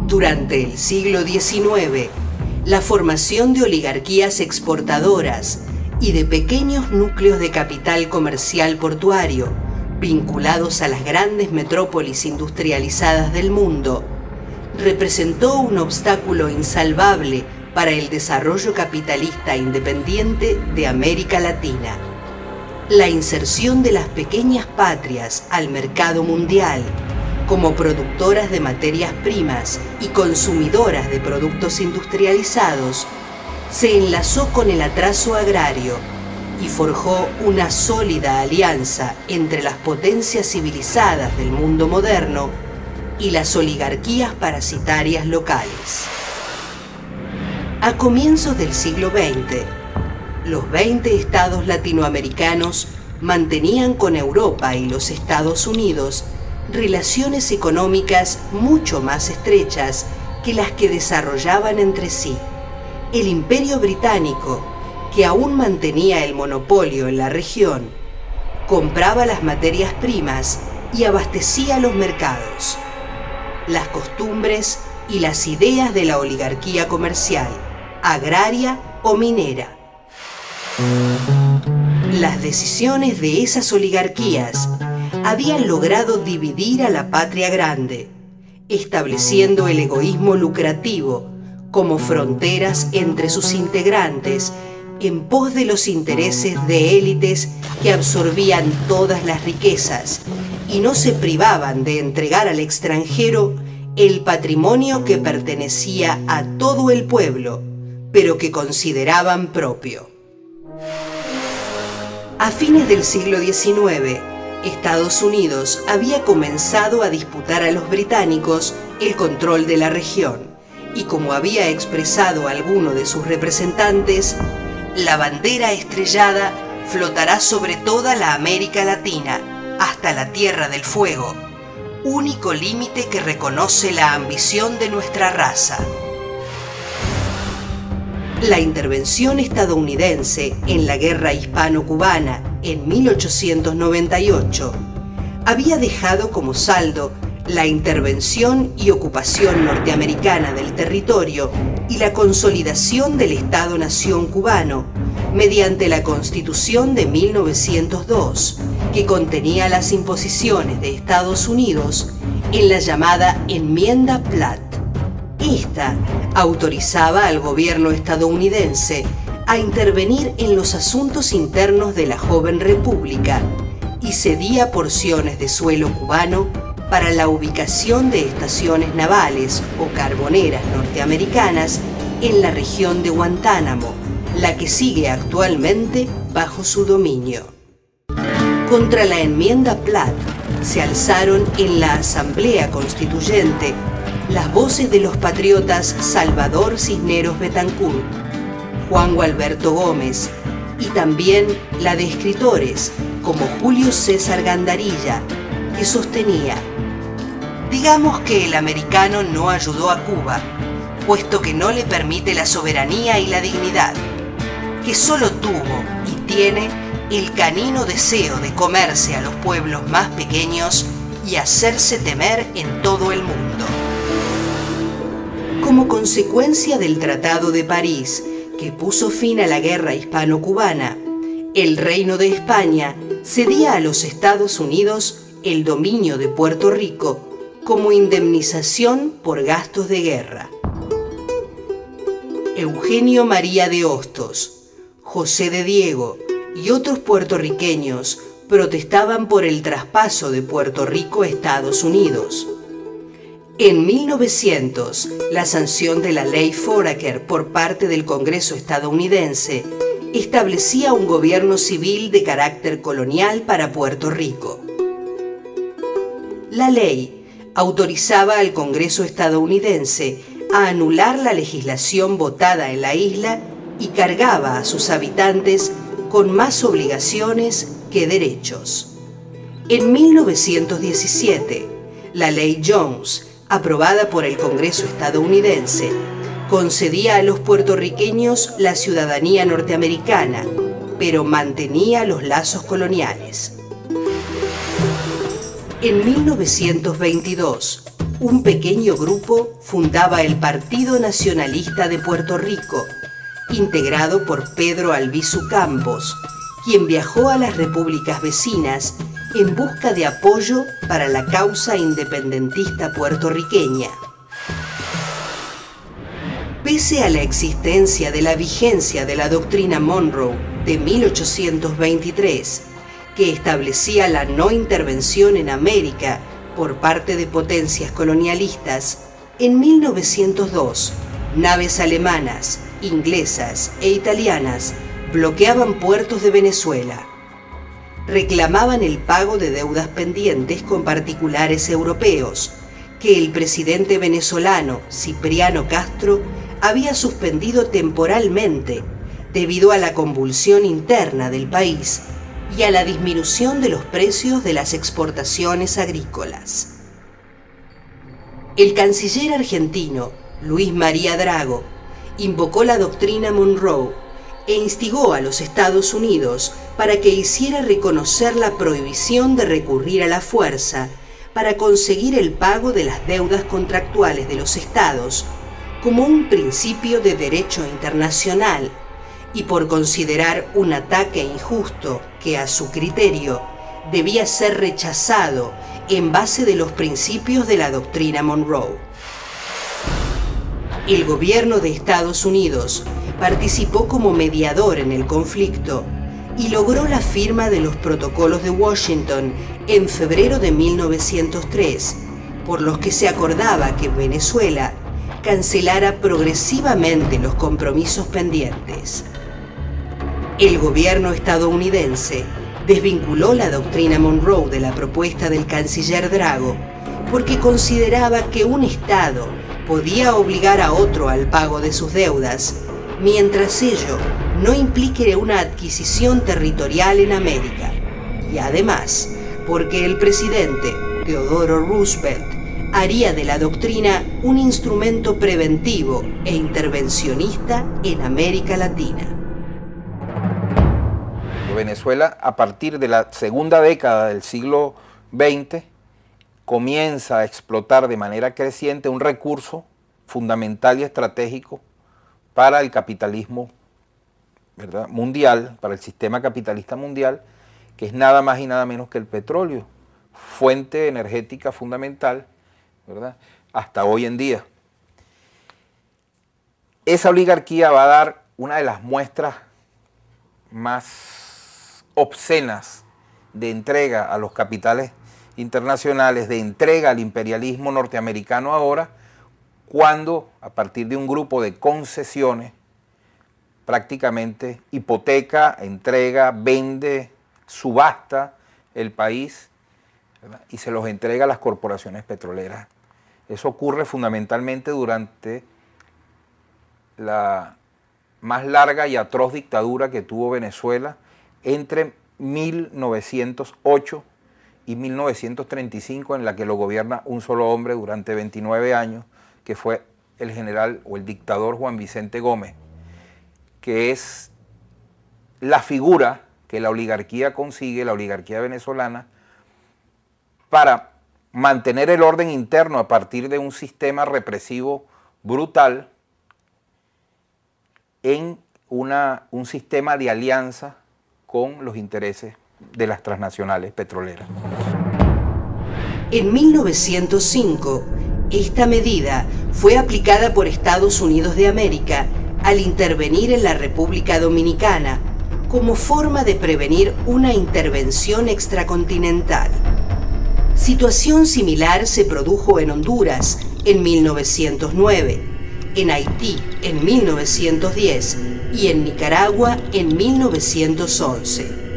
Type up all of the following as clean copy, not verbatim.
Durante el siglo XIX, la formación de oligarquías exportadoras y de pequeños núcleos de capital comercial portuario vinculados a las grandes metrópolis industrializadas del mundo representó un obstáculo insalvable para el desarrollo capitalista independiente de América Latina. La inserción de las pequeñas patrias al mercado mundial como productoras de materias primas y consumidoras de productos industrializados se enlazó con el atraso agrario y forjó una sólida alianza entre las potencias civilizadas del mundo moderno y las oligarquías parasitarias locales. A comienzos del siglo XX, los 20 estados latinoamericanos mantenían con Europa y los Estados Unidos relaciones económicas mucho más estrechas que las que desarrollaban entre sí. El Imperio Británico, que aún mantenía el monopolio en la región, compraba las materias primas y abastecía los mercados. Las costumbres y las ideas de la oligarquía comercial, agraria o minera. Las decisiones de esas oligarquías habían logrado dividir a la patria grande, estableciendo el egoísmo lucrativo como fronteras entre sus integrantes en pos de los intereses de élites que absorbían todas las riquezas y no se privaban de entregar al extranjero el patrimonio que pertenecía a todo el pueblo, pero que consideraban propio. A fines del siglo XIX, Estados Unidos había comenzado a disputar a los británicos el control de la región y, como había expresado alguno de sus representantes, la bandera estrellada flotará sobre toda la América Latina hasta la Tierra del Fuego, único límite que reconoce la ambición de nuestra raza. La intervención estadounidense en la Guerra Hispano-Cubana en 1898 había dejado como saldo la intervención y ocupación norteamericana del territorio y la consolidación del Estado-Nación cubano mediante la Constitución de 1902, que contenía las imposiciones de Estados Unidos en la llamada Enmienda Platt. Esta autorizaba al gobierno estadounidense a intervenir en los asuntos internos de la joven república y cedía porciones de suelo cubano para la ubicación de estaciones navales o carboneras norteamericanas en la región de Guantánamo, la que sigue actualmente bajo su dominio. Contra la Enmienda Platt se alzaron en la Asamblea Constituyente las voces de los patriotas Salvador Cisneros Betancur, Juan Gualberto Gómez y también la de escritores como Julio César Gandarilla, que sostenía: digamos que el americano no ayudó a Cuba, puesto que no le permite la soberanía y la dignidad, que solo tuvo y tiene el canino deseo de comerse a los pueblos más pequeños y hacerse temer en todo el mundo. Como consecuencia del Tratado de París, que puso fin a la guerra hispano-cubana, el Reino de España cedía a los Estados Unidos el dominio de Puerto Rico como indemnización por gastos de guerra. Eugenio María de Hostos, José de Diego y otros puertorriqueños protestaban por el traspaso de Puerto Rico a Estados Unidos. En 1900, la sanción de la Ley Foraker por parte del Congreso estadounidense establecía un gobierno civil de carácter colonial para Puerto Rico. La ley autorizaba al Congreso estadounidense a anular la legislación votada en la isla y cargaba a sus habitantes con más obligaciones que derechos. En 1917, la Ley Jones, aprobada por el Congreso estadounidense, concedía a los puertorriqueños la ciudadanía norteamericana, pero mantenía los lazos coloniales. En 1922, un pequeño grupo fundaba el Partido Nacionalista de Puerto Rico, integrado por Pedro Albizu Campos, quien viajó a las repúblicas vecinas en busca de apoyo para la causa independentista puertorriqueña. Pese a la existencia de la vigencia de la doctrina Monroe de 1823, que establecía la no intervención en América por parte de potencias colonialistas, en 1902, naves alemanas, inglesas e italianas bloqueaban puertos de Venezuela. Reclamaban el pago de deudas pendientes con particulares europeos, que el presidente venezolano Cipriano Castro había suspendido temporalmente debido a la convulsión interna del país y a la disminución de los precios de las exportaciones agrícolas. El canciller argentino Luis María Drago invocó la doctrina Monroe e instigó a los Estados Unidos para que hiciera reconocer la prohibición de recurrir a la fuerza para conseguir el pago de las deudas contractuales de los estados como un principio de derecho internacional y por considerar un ataque injusto que, a su criterio, debía ser rechazado en base de los principios de la doctrina Monroe. El gobierno de Estados Unidos participó como mediador en el conflicto y logró la firma de los protocolos de Washington en febrero de 1903, por los que se acordaba que Venezuela cancelara progresivamente los compromisos pendientes. El gobierno estadounidense desvinculó la doctrina Monroe de la propuesta del canciller Drago porque consideraba que un Estado podía obligar a otro al pago de sus deudas, mientras ello no implique una adquisición territorial en América. Y además, porque el presidente Theodore Roosevelt haría de la doctrina un instrumento preventivo e intervencionista en América Latina. Venezuela, a partir de la segunda década del siglo XX, comienza a explotar de manera creciente un recurso fundamental y estratégico para el capitalismo, ¿verdad?, mundial, para el sistema capitalista mundial, que es nada más y nada menos que el petróleo, fuente energética fundamental, ¿verdad?, hasta hoy en día. Esa oligarquía va a dar una de las muestras más obscenas de entrega a los capitales internacionales, de entrega al imperialismo norteamericano ahora, cuando a partir de un grupo de concesiones prácticamente hipoteca, entrega, vende, subasta el país, ¿verdad?, y se los entrega a las corporaciones petroleras. Eso ocurre fundamentalmente durante la más larga y atroz dictadura que tuvo Venezuela entre 1908 y 1935, en la que lo gobierna un solo hombre durante 29 años, que fue el general o el dictador Juan Vicente Gómez, que es la figura que la oligarquía consigue, la oligarquía venezolana, para mantener el orden interno a partir de un sistema represivo brutal en un sistema de alianza con los intereses de las transnacionales petroleras. En 1905, esta medida fue aplicada por Estados Unidos de América al intervenir en la República Dominicana como forma de prevenir una intervención extracontinental. Situación similar se produjo en Honduras en 1909, en Haití en 1910 y en Nicaragua en 1911.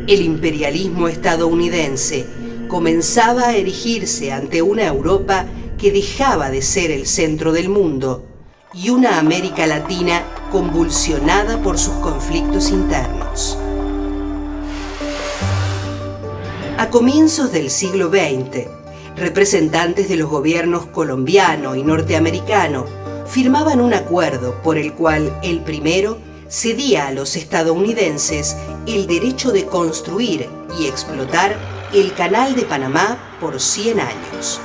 El imperialismo estadounidense comenzaba a erigirse ante una Europa que dejaba de ser el centro del mundo y una América Latina convulsionada por sus conflictos internos. A comienzos del siglo XX, representantes de los gobiernos colombiano y norteamericano firmaban un acuerdo por el cual el primero cedía a los estadounidenses el derecho de construir y explotar el Canal de Panamá por 100 años.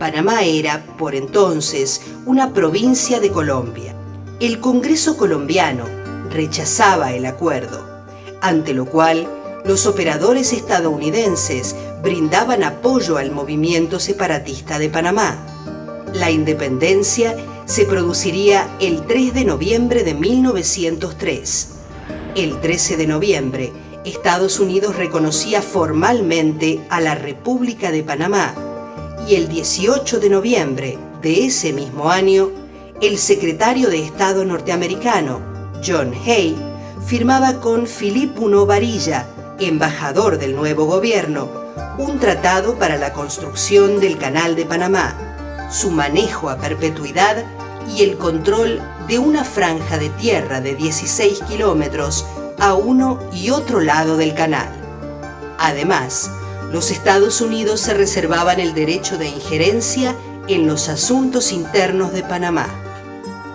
Panamá era, por entonces, una provincia de Colombia. El Congreso colombiano rechazaba el acuerdo, ante lo cual los operadores estadounidenses brindaban apoyo al movimiento separatista de Panamá. La independencia se produciría el 3 de noviembre de 1903. El 13 de noviembre, Estados Unidos reconocía formalmente a la República de Panamá y el 18 de noviembre de ese mismo año, el secretario de Estado norteamericano, John Hay, firmaba con Philippe Bunau Varilla, embajador del nuevo gobierno, un tratado para la construcción del Canal de Panamá, su manejo a perpetuidad y el control de una franja de tierra de 16 kilómetros a uno y otro lado del canal. Además, los Estados Unidos se reservaban el derecho de injerencia en los asuntos internos de Panamá.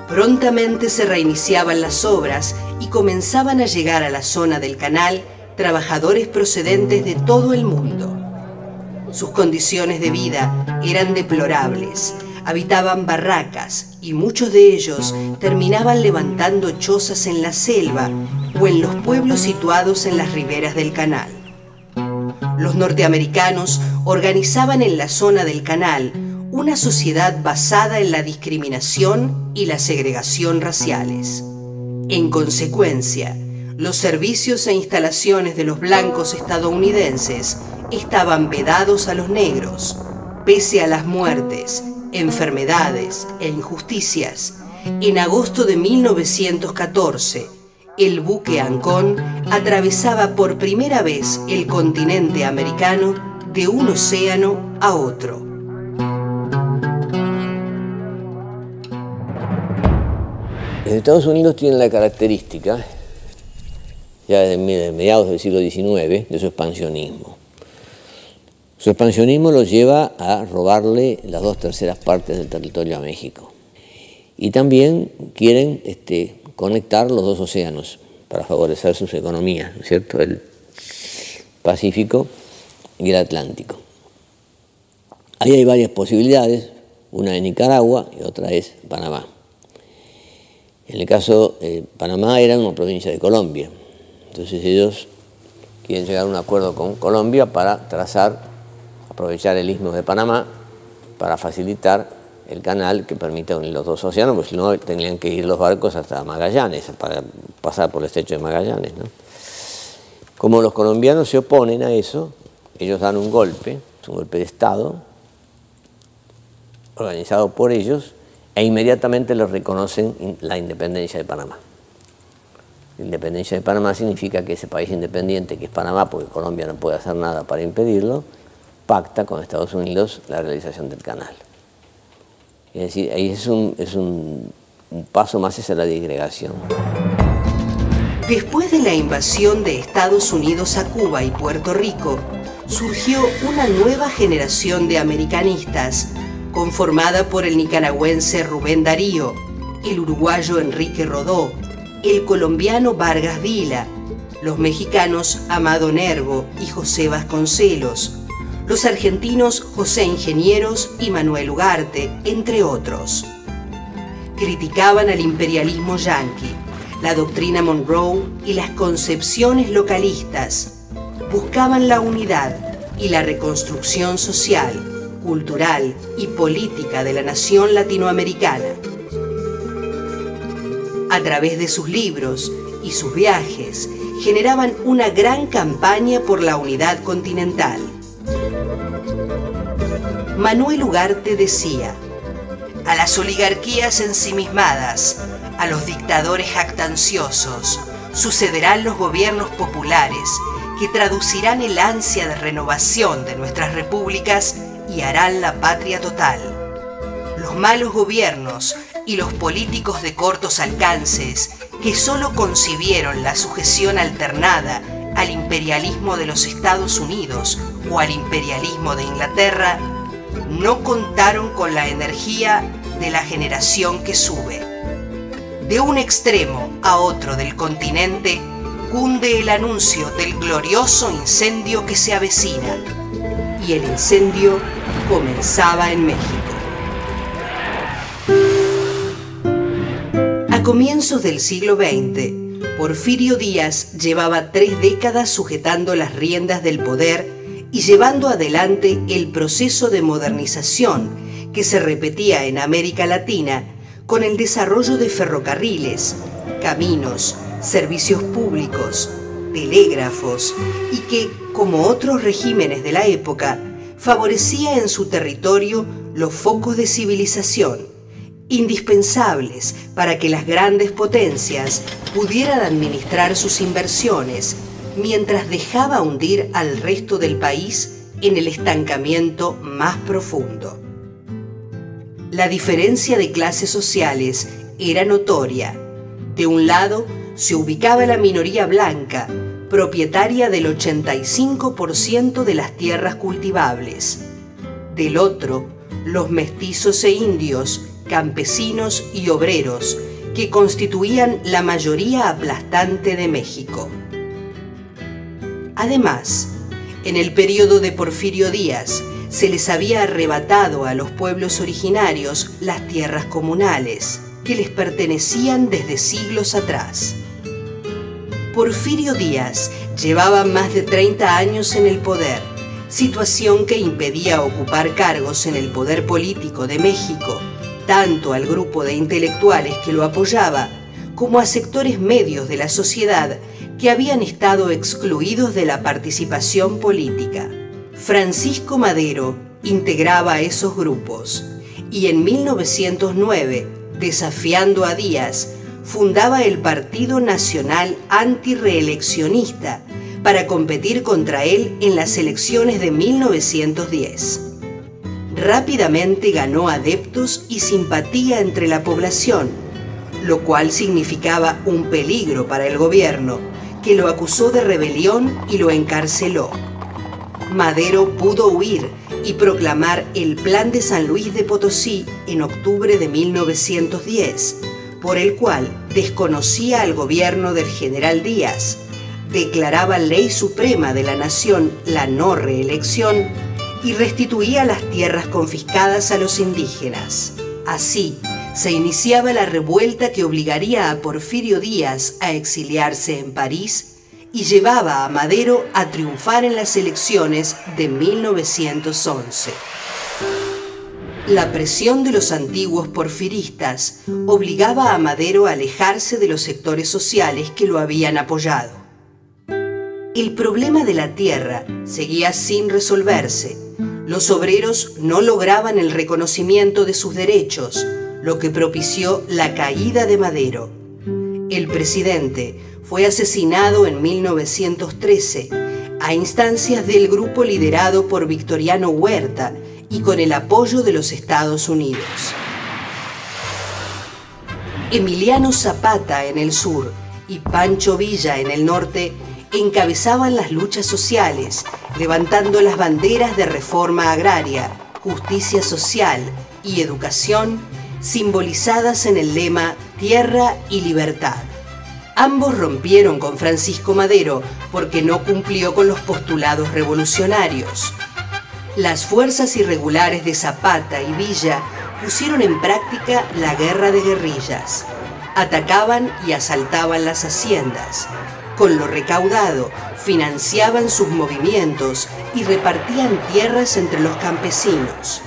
Prontamente se reiniciaban las obras y comenzaban a llegar a la zona del canal trabajadores procedentes de todo el mundo. Sus condiciones de vida eran deplorables. Habitaban barracas y muchos de ellos terminaban levantando chozas en la selva o en los pueblos situados en las riberas del canal. Los norteamericanos organizaban en la zona del canal una sociedad basada en la discriminación y la segregación raciales. En consecuencia, los servicios e instalaciones de los blancos estadounidenses estaban vedados a los negros, pese a las muertes, enfermedades e injusticias. En agosto de 1914, el buque Ancón atravesaba por primera vez el continente americano de un océano a otro. Los Estados Unidos tienen la característica, ya desde mediados del siglo XIX, de su expansionismo. Su expansionismo los lleva a robarle las 2/3 partes del territorio a México. Y también quieren conectar los dos océanos para favorecer sus economías, ¿no es cierto? El Pacífico y el Atlántico. Ahí hay varias posibilidades, una es Nicaragua y otra es Panamá. En el caso de Panamá era una provincia de Colombia, entonces ellos quieren llegar a un acuerdo con Colombia para aprovechar el istmo de Panamá para facilitar el canal que permite unir los dos océanos, porque si no tenían que ir los barcos hasta Magallanes, para pasar por el estrecho de Magallanes, ¿no? Como los colombianos se oponen a eso, ellos dan un golpe, es un golpe de Estado, organizado por ellos, e inmediatamente les reconocen la independencia de Panamá. La independencia de Panamá significa que ese país independiente, que es Panamá, porque Colombia no puede hacer nada para impedirlo, pacta con Estados Unidos la realización del canal. Es decir, ahí es un paso más hacia la disgregación. Después de la invasión de Estados Unidos a Cuba y Puerto Rico, surgió una nueva generación de americanistas, conformada por el nicaragüense Rubén Darío, el uruguayo Enrique Rodó, el colombiano Vargas Vila, los mexicanos Amado Nervo y José Vasconcelos, los argentinos José Ingenieros y Manuel Ugarte, entre otros. Criticaban al imperialismo yanqui, la doctrina Monroe y las concepciones localistas. Buscaban la unidad y la reconstrucción social, cultural y política de la nación latinoamericana. A través de sus libros y sus viajes, generaban una gran campaña por la unidad continental. Manuel Ugarte decía: a las oligarquías ensimismadas, a los dictadores jactanciosos, sucederán los gobiernos populares que traducirán el ansia de renovación de nuestras repúblicas y harán la patria total. Los malos gobiernos y los políticos de cortos alcances que solo concibieron la sujeción alternada al imperialismo de los Estados Unidos o al imperialismo de Inglaterra, no contaron con la energía de la generación que sube. De un extremo a otro del continente cunde el anuncio del glorioso incendio que se avecina, y el incendio comenzaba en México. A comienzos del siglo XX, Porfirio Díaz llevaba 3 décadas sujetando las riendas del poder y llevando adelante el proceso de modernización que se repetía en América Latina con el desarrollo de ferrocarriles, caminos, servicios públicos, telégrafos y que, como otros regímenes de la época, favorecía en su territorio los focos de civilización, indispensables para que las grandes potencias pudieran administrar sus inversiones, mientras dejaba hundir al resto del país en el estancamiento más profundo. La diferencia de clases sociales era notoria. De un lado se ubicaba la minoría blanca, propietaria del 85% de las tierras cultivables. Del otro, los mestizos e indios, campesinos y obreros, que constituían la mayoría aplastante de México. Además, en el periodo de Porfirio Díaz, se les había arrebatado a los pueblos originarios las tierras comunales, que les pertenecían desde siglos atrás. Porfirio Díaz llevaba más de 30 años en el poder, situación que impedía ocupar cargos en el poder político de México, tanto al grupo de intelectuales que lo apoyaba, como a sectores medios de la sociedad que habían estado excluidos de la participación política. Francisco Madero integraba a esos grupos y en 1909, desafiando a Díaz, fundaba el Partido Nacional Antirreeleccionista para competir contra él en las elecciones de 1910. Rápidamente ganó adeptos y simpatía entre la población, lo cual significaba un peligro para el gobierno, que lo acusó de rebelión y lo encarceló. Madero pudo huir y proclamar el Plan de San Luis de Potosí en octubre de 1910, por el cual desconocía al gobierno del general Díaz, declaraba ley suprema de la nación la no reelección y restituía las tierras confiscadas a los indígenas. Así, se iniciaba la revuelta que obligaría a Porfirio Díaz a exiliarse en París y llevaba a Madero a triunfar en las elecciones de 1911. La presión de los antiguos porfiristas obligaba a Madero a alejarse de los sectores sociales que lo habían apoyado. El problema de la tierra seguía sin resolverse. Los obreros no lograban el reconocimiento de sus derechos, lo que propició la caída de Madero. El presidente fue asesinado en 1913 a instancias del grupo liderado por Victoriano Huerta y con el apoyo de los Estados Unidos. Emiliano Zapata en el sur y Pancho Villa en el norte encabezaban las luchas sociales, levantando las banderas de reforma agraria, justicia social y educación, simbolizadas en el lema Tierra y Libertad. Ambos rompieron con Francisco Madero porque no cumplió con los postulados revolucionarios. Las fuerzas irregulares de Zapata y Villa pusieron en práctica la guerra de guerrillas. Atacaban y asaltaban las haciendas. Con lo recaudado, financiaban sus movimientos y repartían tierras entre los campesinos.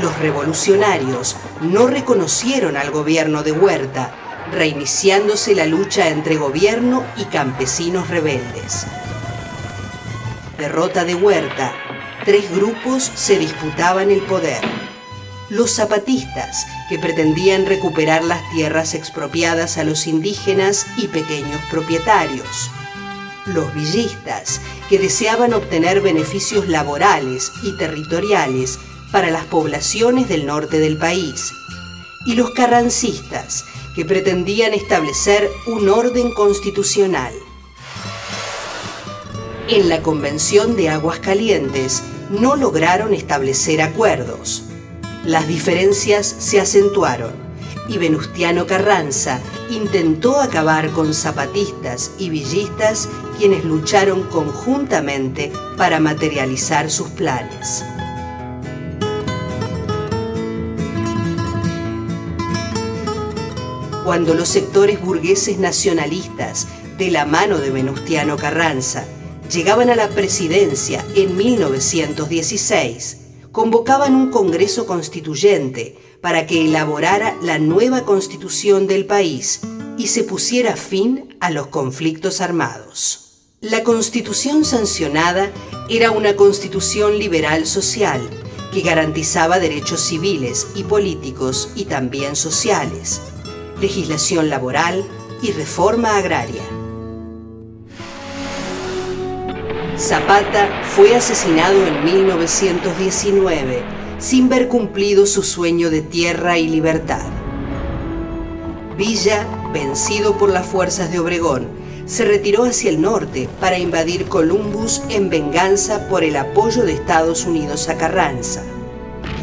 Los revolucionarios no reconocieron al gobierno de Huerta, reiniciándose la lucha entre gobierno y campesinos rebeldes. Derrota de Huerta, 3 grupos se disputaban el poder. Los zapatistas, que pretendían recuperar las tierras expropiadas a los indígenas y pequeños propietarios. Los villistas, que deseaban obtener beneficios laborales y territoriales para las poblaciones del norte del país. Y los carrancistas, que pretendían establecer un orden constitucional. En la Convención de Aguascalientes no lograron establecer acuerdos. Las diferencias se acentuaron y Venustiano Carranza intentó acabar con zapatistas y villistas, quienes lucharon conjuntamente para materializar sus planes. cuando los sectores burgueses nacionalistas, de la mano de Venustiano Carranza, llegaban a la presidencia en 1916, convocaban un Congreso Constituyente para que elaborara la nueva constitución del país y se pusiera fin a los conflictos armados. La constitución sancionada era una constitución liberal social que garantizaba derechos civiles y políticos y también sociales, legislación laboral y reforma agraria. Zapata fue asesinado en 1919 sin ver cumplido su sueño de tierra y libertad. Villa, vencido por las fuerzas de Obregón, se retiró hacia el norte para invadir Columbus en venganza por el apoyo de Estados Unidos a Carranza.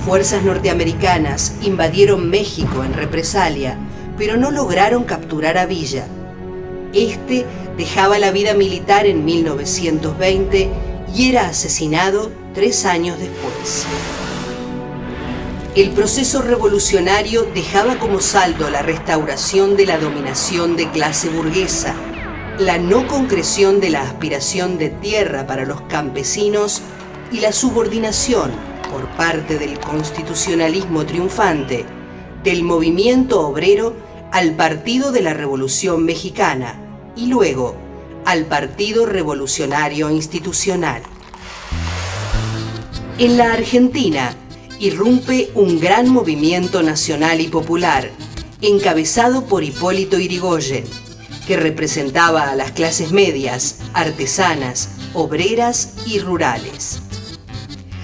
Fuerzas norteamericanas invadieron México en represalia, pero no lograron capturar a Villa. Este dejaba la vida militar en 1920 y era asesinado 3 años después. El proceso revolucionario dejaba como saldo la restauración de la dominación de clase burguesa, la no concreción de la aspiración de tierra para los campesinos y la subordinación, por parte del constitucionalismo triunfante, del movimiento obrero al Partido de la Revolución Mexicana y luego al Partido Revolucionario Institucional. En la Argentina irrumpe un gran movimiento nacional y popular, encabezado por Hipólito Yrigoyen, que representaba a las clases medias, artesanas, obreras y rurales.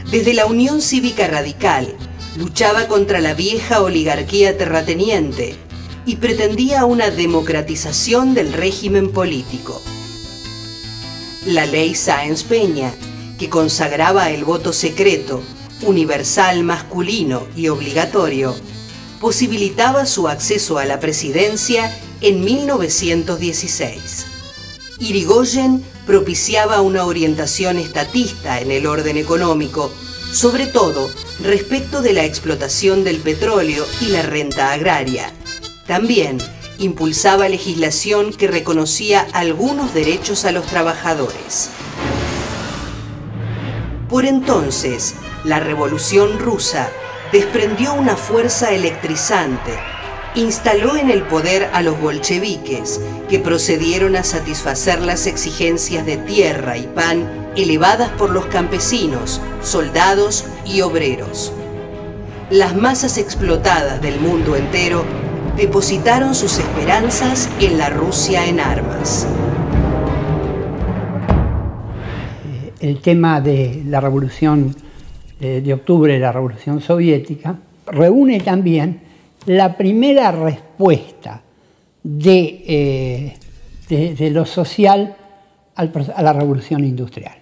Desde la Unión Cívica Radical, luchaba contra la vieja oligarquía terrateniente y pretendía una democratización del régimen político. La ley Sáenz Peña, que consagraba el voto secreto, universal, masculino y obligatorio, posibilitaba su acceso a la presidencia en 1916. Yrigoyen propiciaba una orientación estatista en el orden económico, sobre todo respecto de la explotación del petróleo y la renta agraria. También impulsaba legislación que reconocía algunos derechos a los trabajadores. Por entonces, la Revolución Rusa desprendió una fuerza electrizante, instaló en el poder a los bolcheviques, que procedieron a satisfacer las exigencias de tierra y pan elevadas por los campesinos, soldados y obreros. Las masas explotadas del mundo entero depositaron sus esperanzas en la Rusia en armas. El tema de la revolución de octubre, la revolución soviética, reúne también la primera respuesta de lo social a la revolución industrial.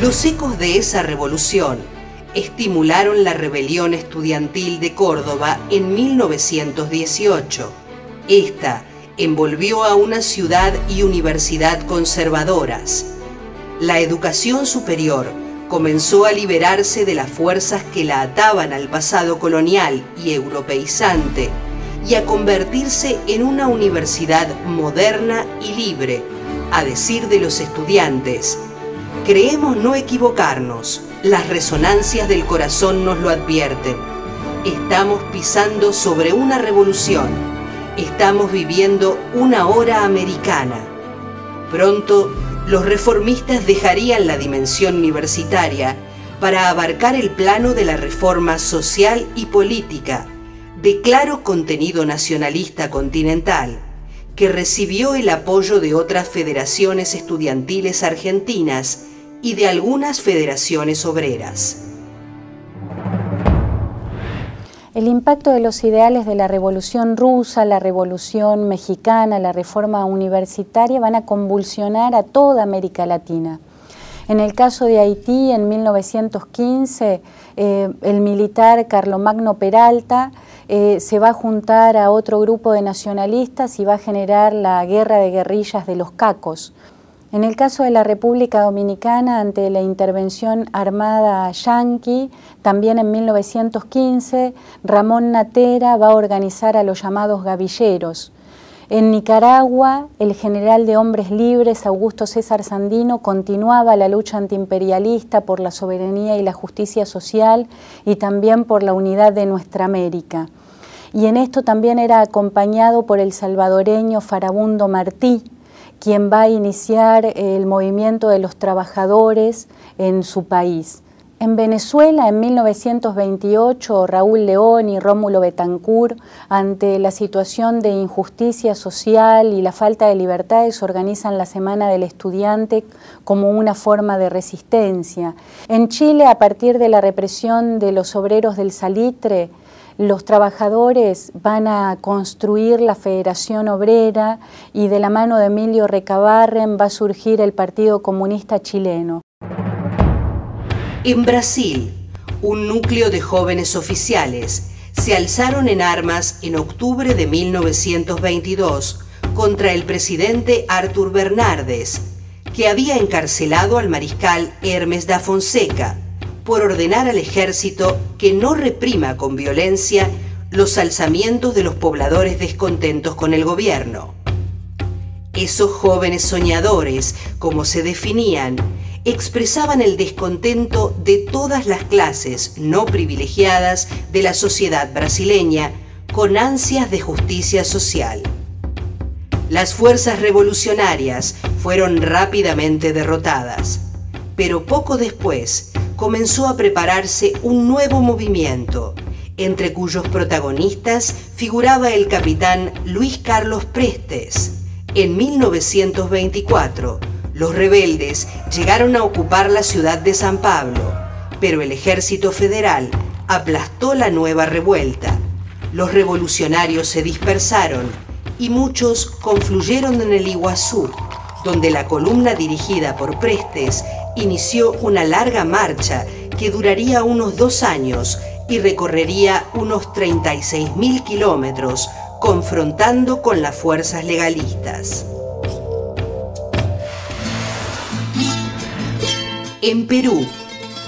Los ecos de esa revolución estimularon la rebelión estudiantil de Córdoba en 1918. Esta envolvió a una ciudad y universidad conservadoras. La educación superior comenzó a liberarse de las fuerzas que la ataban al pasado colonial y europeizante y a convertirse en una universidad moderna y libre. A decir de los estudiantes, creemos no equivocarnos, las resonancias del corazón nos lo advierten. Estamos pisando sobre una revolución, estamos viviendo una hora americana. Pronto, los reformistas dejarían la dimensión universitaria para abarcar el plano de la reforma social y política, de claro contenido nacionalista continental, que recibió el apoyo de otras federaciones estudiantiles argentinas y de algunas federaciones obreras. El impacto de los ideales de la Revolución Rusa, la Revolución Mexicana, la reforma universitaria van a convulsionar a toda América Latina. En el caso de Haití, en 1915, el militar Carlomagno Peralta se va a juntar a otro grupo de nacionalistas y va a generar la guerra de guerrillas de los Cacos. En el caso de la República Dominicana, ante la intervención armada yanqui, también en 1915, Ramón Natera va a organizar a los llamados gavilleros. En Nicaragua, el general de Hombres Libres, Augusto César Sandino, continuaba la lucha antiimperialista por la soberanía y la justicia social y también por la unidad de nuestra América. Y en esto también era acompañado por el salvadoreño Farabundo Martí, quien va a iniciar el movimiento de los trabajadores en su país. En Venezuela, en 1928, Raúl León y Rómulo Betancourt, ante la situación de injusticia social y la falta de libertades, organizan la Semana del Estudiante como una forma de resistencia. En Chile, a partir de la represión de los obreros del salitre, los trabajadores van a construir la Federación Obrera y de la mano de Emilio Recabarren va a surgir el Partido Comunista Chileno. En Brasil, un núcleo de jóvenes oficiales se alzaron en armas en octubre de 1922 contra el presidente Arthur Bernardes, que había encarcelado al mariscal Hermes da Fonseca por ordenar al ejército que no reprima con violencia los alzamientos de los pobladores descontentos con el gobierno. Esos jóvenes soñadores, como se definían, expresaban el descontento de todas las clases no privilegiadas de la sociedad brasileña con ansias de justicia social. Las fuerzas revolucionarias fueron rápidamente derrotadas, pero poco después comenzó a prepararse un nuevo movimiento, entre cuyos protagonistas figuraba el capitán Luis Carlos Prestes. En 1924, los rebeldes llegaron a ocupar la ciudad de San Pablo, pero el ejército federal aplastó la nueva revuelta. Los revolucionarios se dispersaron y muchos confluyeron en el Iguazú, donde la columna dirigida por Prestes inició una larga marcha que duraría unos 2 años y recorrería unos 36.000 kilómetros, confrontando con las fuerzas legalistas. En Perú,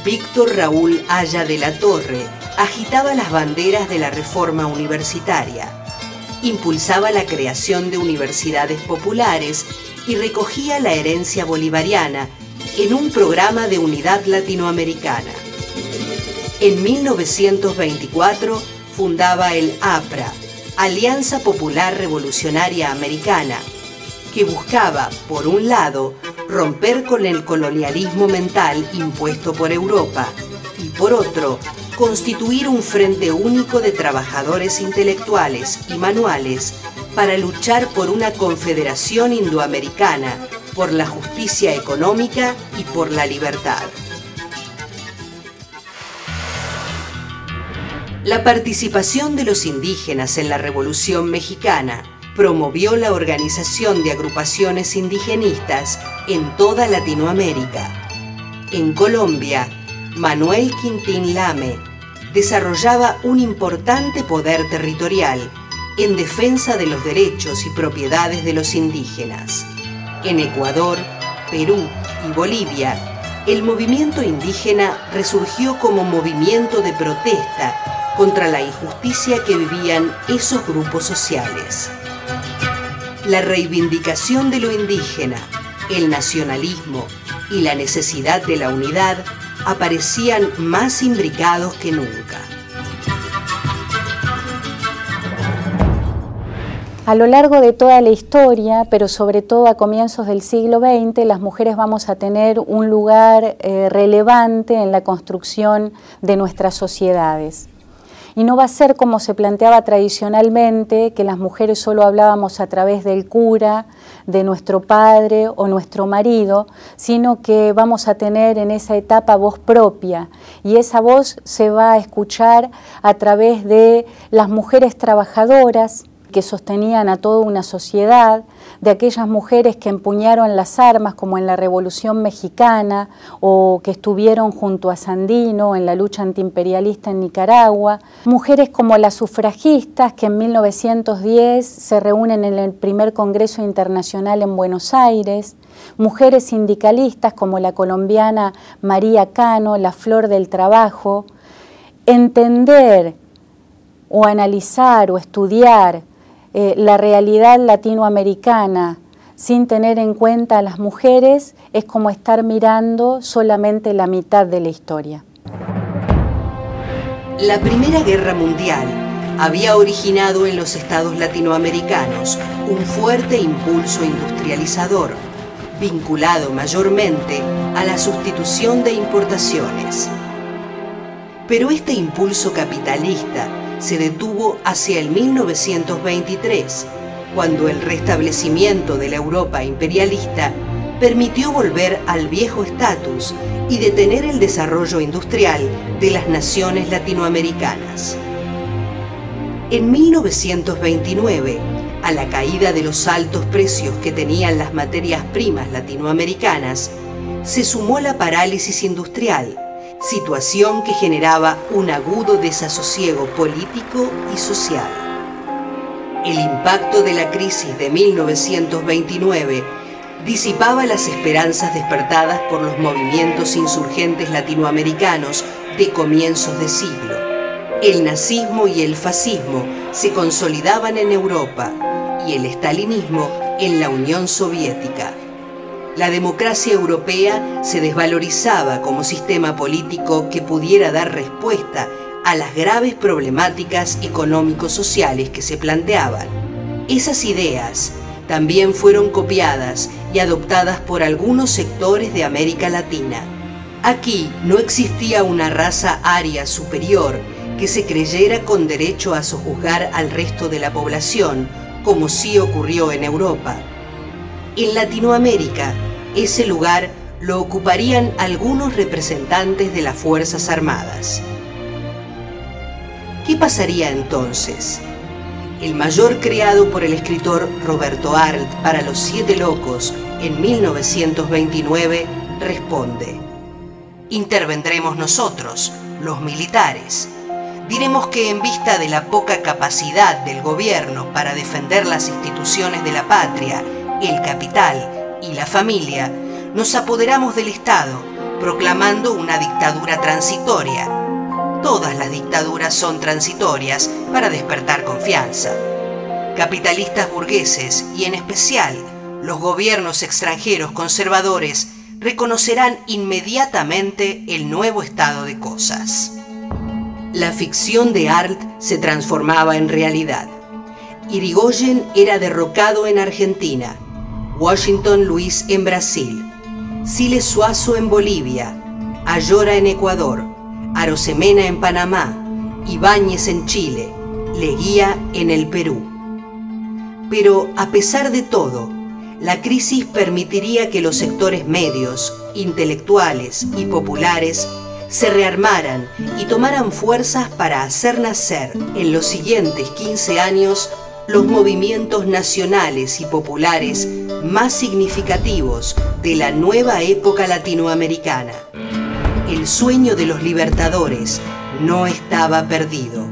Víctor Raúl Haya de la Torre agitaba las banderas de la reforma universitaria, impulsaba la creación de universidades populares y recogía la herencia bolivariana en un programa de unidad latinoamericana. En 1924 fundaba el APRA, Alianza Popular Revolucionaria Americana, que buscaba, por un lado, romper con el colonialismo mental impuesto por Europa y, por otro, constituir un frente único de trabajadores intelectuales y manuales para luchar por una confederación indoamericana, por la justicia económica y por la libertad. La participación de los indígenas en la Revolución Mexicana promovió la organización de agrupaciones indigenistas en toda Latinoamérica. En Colombia, Manuel Quintín Lame desarrollaba un importante poder territorial en defensa de los derechos y propiedades de los indígenas. En Ecuador, Perú y Bolivia, el movimiento indígena resurgió como movimiento de protesta contra la injusticia que vivían esos grupos sociales. La reivindicación de lo indígena, el nacionalismo y la necesidad de la unidad aparecían más imbricados que nunca. A lo largo de toda la historia, pero sobre todo a comienzos del siglo XX, las mujeres vamos a tener un lugar relevante en la construcción de nuestras sociedades. Y no va a ser como se planteaba tradicionalmente, que las mujeres solo hablábamos a través del cura, de nuestro padre o nuestro marido, sino que vamos a tener en esa etapa voz propia, y esa voz se va a escuchar a través de las mujeres trabajadoras que sostenían a toda una sociedad, de aquellas mujeres que empuñaron las armas como en la Revolución Mexicana o que estuvieron junto a Sandino en la lucha antiimperialista en Nicaragua, mujeres como las sufragistas que en 1910 se reúnen en el primer Congreso Internacional en Buenos Aires, mujeres sindicalistas como la colombiana María Cano, la flor del trabajo. Entender o analizar o estudiar la realidad latinoamericana sin tener en cuenta a las mujeres es como estar mirando solamente la mitad de la historia. La Primera Guerra Mundial había originado en los estados latinoamericanos un fuerte impulso industrializador, vinculado mayormente a la sustitución de importaciones. Pero este impulso capitalista se detuvo hacia el 1923, cuando el restablecimiento de la Europa imperialista permitió volver al viejo estatus y detener el desarrollo industrial de las naciones latinoamericanas. En 1929, a la caída de los altos precios que tenían las materias primas latinoamericanas, se sumó la parálisis industrial, situación que generaba un agudo desasosiego político y social. El impacto de la crisis de 1929 disipaba las esperanzas despertadas por los movimientos insurgentes latinoamericanos de comienzos de siglo. El nazismo y el fascismo se consolidaban en Europa y el estalinismo en la Unión Soviética. La democracia europea se desvalorizaba como sistema político que pudiera dar respuesta a las graves problemáticas económico-sociales que se planteaban. Esas ideas también fueron copiadas y adoptadas por algunos sectores de América Latina. Aquí no existía una raza aria superior que se creyera con derecho a sojuzgar al resto de la población, como sí ocurrió en Europa. En Latinoamérica, ese lugar lo ocuparían algunos representantes de las Fuerzas Armadas. ¿Qué pasaría entonces? El mayor creado por el escritor Roberto Arlt para Los Siete Locos en 1929 responde: intervendremos nosotros, los militares. Diremos que en vista de la poca capacidad del gobierno para defender las instituciones de la patria, el capital y la familia, nos apoderamos del Estado, proclamando una dictadura transitoria. Todas las dictaduras son transitorias para despertar confianza. Capitalistas burgueses y en especial los gobiernos extranjeros conservadores reconocerán inmediatamente el nuevo estado de cosas. La ficción de Arlt se transformaba en realidad. Irigoyen era derrocado en Argentina, Washington Luis en Brasil, Siles Suazo en Bolivia, Ayora en Ecuador, Arosemena en Panamá, Ibáñez en Chile, Leguía en el Perú. Pero a pesar de todo, la crisis permitiría que los sectores medios, intelectuales y populares se rearmaran y tomaran fuerzas para hacer nacer en los siguientes 15 años los movimientos nacionales y populares más significativos de la nueva época latinoamericana. El sueño de los libertadores no estaba perdido.